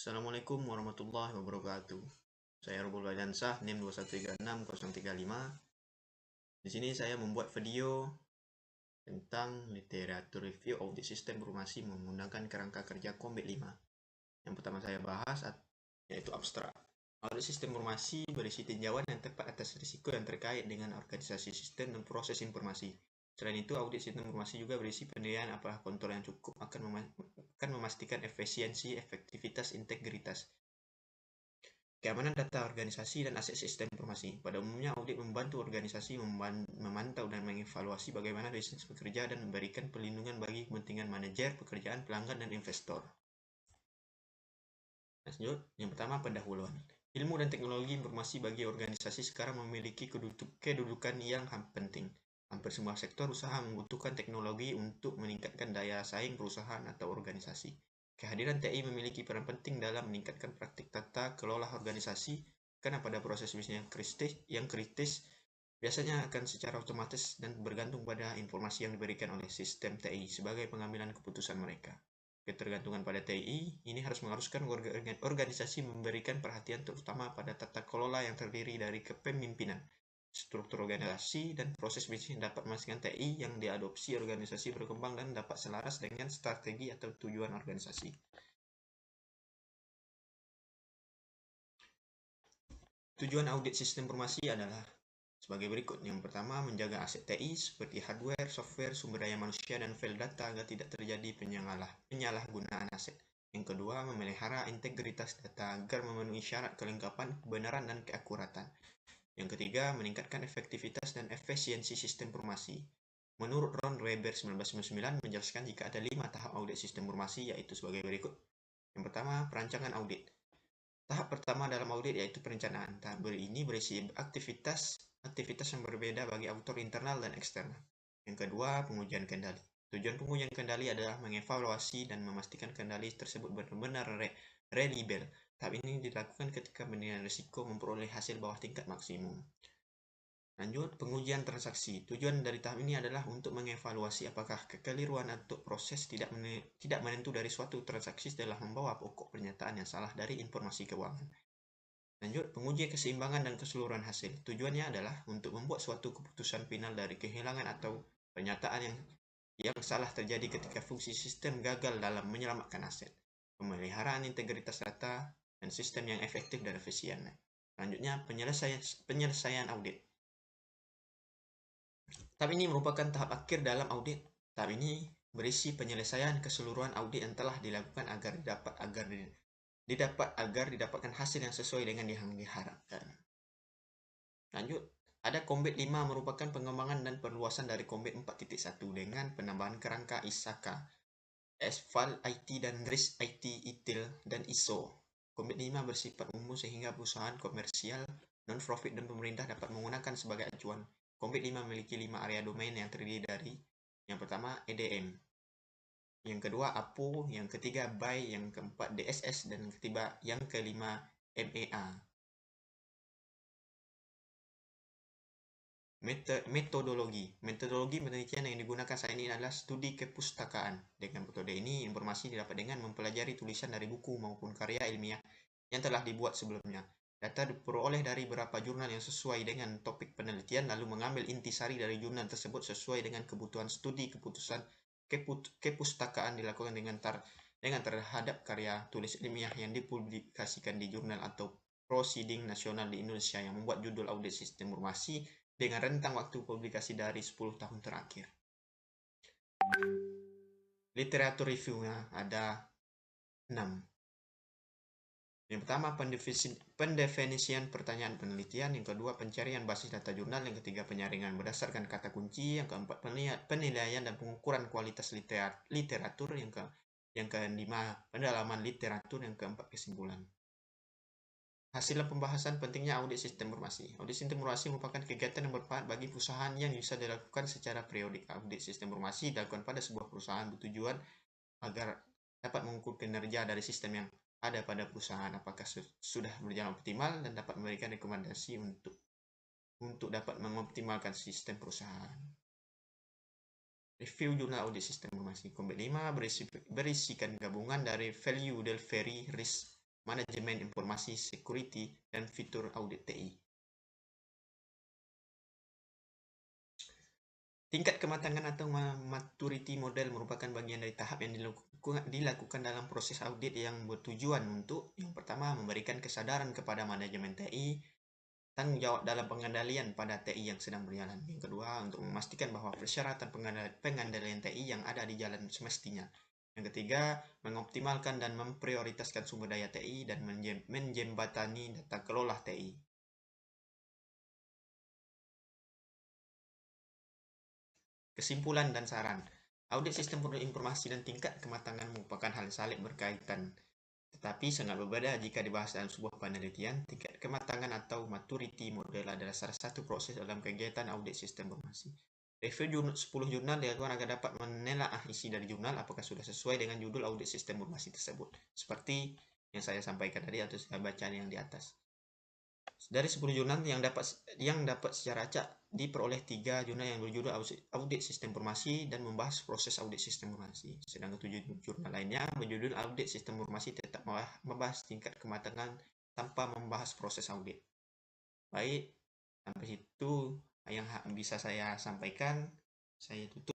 Assalamualaikum warahmatullahi wabarakatuh. Saya Rubul Badansah, NIM 2136035. Di sini saya membuat video tentang literatur review audit sistem informasi menggunakan kerangka kerja Kombit 5. Yang pertama saya bahas yaitu abstrak. Audit sistem informasi berisi tinjauan yang tepat atas risiko yang terkait dengan organisasi sistem dan proses informasi. Selain itu, audit sistem informasi juga berisi penilaian apakah kontrol yang cukup akan memastikan efisiensi, efektivitas, integritas, keamanan data organisasi dan aset sistem informasi. Pada umumnya, audit membantu organisasi memantau dan mengevaluasi bagaimana bisnis bekerja dan memberikan perlindungan bagi kepentingan manajer, pekerjaan, pelanggan, dan investor. Lanjut, yang pertama pendahuluan. Ilmu dan teknologi informasi bagi organisasi sekarang memiliki kedudukan yang penting. Hampir semua sektor usaha membutuhkan teknologi untuk meningkatkan daya saing perusahaan atau organisasi. Kehadiran TI memiliki peran penting dalam meningkatkan praktik tata kelola organisasi, karena pada proses bisnis yang kritis biasanya akan secara otomatis dan bergantung pada informasi yang diberikan oleh sistem TI sebagai pengambilan keputusan mereka. Ketergantungan pada TI ini harus mengharuskan organisasi memberikan perhatian terutama pada tata kelola yang terdiri dari kepemimpinan, struktur organisasi, dan proses bisnis yang dapat memastikan TI yang diadopsi organisasi berkembang dan dapat selaras dengan strategi atau tujuan organisasi. Tujuan audit sistem informasi adalah sebagai berikut. Yang pertama, menjaga aset TI seperti hardware, software, sumber daya manusia, dan file data agar tidak terjadi penyalahgunaan aset. Yang kedua, memelihara integritas data agar memenuhi syarat kelengkapan, kebenaran, dan keakuratan. Yang ketiga, meningkatkan efektivitas dan efisiensi sistem informasi. Menurut Ron Weber 1999 menjelaskan jika ada 5 tahap audit sistem informasi, yaitu sebagai berikut. Yang pertama, perancangan audit. Tahap pertama dalam audit yaitu perencanaan. Tahap ini berisi aktivitas yang berbeda bagi auditor internal dan eksternal. Yang kedua, pengujian kendali. Tujuan pengujian kendali adalah mengevaluasi dan memastikan kendali tersebut benar-benar reliable. Tahap ini dilakukan ketika penilaian risiko memperoleh hasil bawah tingkat maksimum. Lanjut, pengujian transaksi. Tujuan dari tahap ini adalah untuk mengevaluasi apakah kekeliruan atau proses tidak menentu dari suatu transaksi telah membawa pokok pernyataan yang salah dari informasi keuangan. Lanjut, pengujian keseimbangan dan keseluruhan hasil. Tujuannya adalah untuk membuat suatu keputusan final dari kehilangan atau pernyataan yang salah terjadi ketika fungsi sistem gagal dalam menyelamatkan aset. Pemeliharaan integritas data dan sistem yang efektif dan efisien. Selanjutnya, penyelesaian audit. Tahap ini merupakan tahap akhir dalam audit. Tahap ini berisi penyelesaian keseluruhan audit yang telah dilakukan agar didapatkan hasil yang sesuai dengan yang diharapkan. Lanjut, ada Kombit 5 merupakan pengembangan dan perluasan dari Kombit 4.1 dengan penambahan kerangka ISAKA, Asphalt IT dan RIS IT ITIL dan ISO. Kombit 5 bersifat umum sehingga perusahaan komersial, non-profit, dan pemerintah dapat menggunakan sebagai acuan. Kombit 5 memiliki 5 area domain yang terdiri dari yang pertama EDM, yang kedua APO, yang ketiga BY, yang keempat DSS, dan yang kelima MEA. Metodologi penelitian yang digunakan saat ini adalah studi kepustakaan. Dengan metode ini, informasi didapat dengan mempelajari tulisan dari buku maupun karya ilmiah yang telah dibuat sebelumnya. Data diperoleh dari beberapa jurnal yang sesuai dengan topik penelitian, lalu mengambil intisari dari jurnal tersebut sesuai dengan kebutuhan studi kepustakaan dilakukan dengan terhadap karya tulis ilmiah yang dipublikasikan di jurnal atau proceeding nasional di Indonesia yang membuat judul audit sistem informasi dengan rentang waktu publikasi dari 10 tahun terakhir. Literatur review-nya ada 6. Yang pertama, pendefinisian pertanyaan penelitian. Yang kedua, pencarian basis data jurnal. Yang ketiga, penyaringan berdasarkan kata kunci. Yang keempat, penilaian dan pengukuran kualitas literatur. Yang kelima, pendalaman literatur. Yang keempat, kesimpulan. Hasil pembahasan pentingnya audit sistem informasi. Audit sistem informasi merupakan kegiatan yang bermanfaat bagi perusahaan yang bisa dilakukan secara periodik. Audit sistem informasi dilakukan pada sebuah perusahaan bertujuan agar dapat mengukur kinerja dari sistem yang ada pada perusahaan, apakah sudah berjalan optimal, dan dapat memberikan rekomendasi untuk dapat mengoptimalkan sistem perusahaan. Review jurnal audit sistem informasi. Kombit 5 berisikan gabungan dari value, delivery, risk, manajemen informasi, security, dan fitur audit TI. Tingkat kematangan atau maturity model merupakan bagian dari tahap yang dilakukan dalam proses audit yang bertujuan untuk, yang pertama, memberikan kesadaran kepada manajemen TI, tanggung jawab dalam pengendalian pada TI yang sedang berjalan. Yang kedua, untuk memastikan bahwa persyaratan pengendalian TI yang ada di jalan semestinya. Yang ketiga, mengoptimalkan dan memprioritaskan sumber daya TI dan menjembatani data kelola TI. Kesimpulan dan saran. Audit sistem informasi dan tingkat kematangan merupakan hal saling berkaitan, tetapi sangat berbeda jika dibahas dalam sebuah penelitian. Tingkat kematangan atau maturity model adalah salah satu proses dalam kegiatan audit sistem informasi. Review 10 jurnal dilakukan agar dapat menelaah isi dari jurnal apakah sudah sesuai dengan judul audit sistem informasi tersebut. Seperti yang saya sampaikan tadi atau saya baca yang di atas. Dari 10 jurnal yang dapat secara acak diperoleh 3 jurnal yang berjudul audit sistem informasi dan membahas proses audit sistem informasi. Sedangkan 7 jurnal lainnya berjudul audit sistem informasi tetap membahas tingkat kematangan tanpa membahas proses audit. Baik, sampai situ yang bisa saya sampaikan. Saya tutup.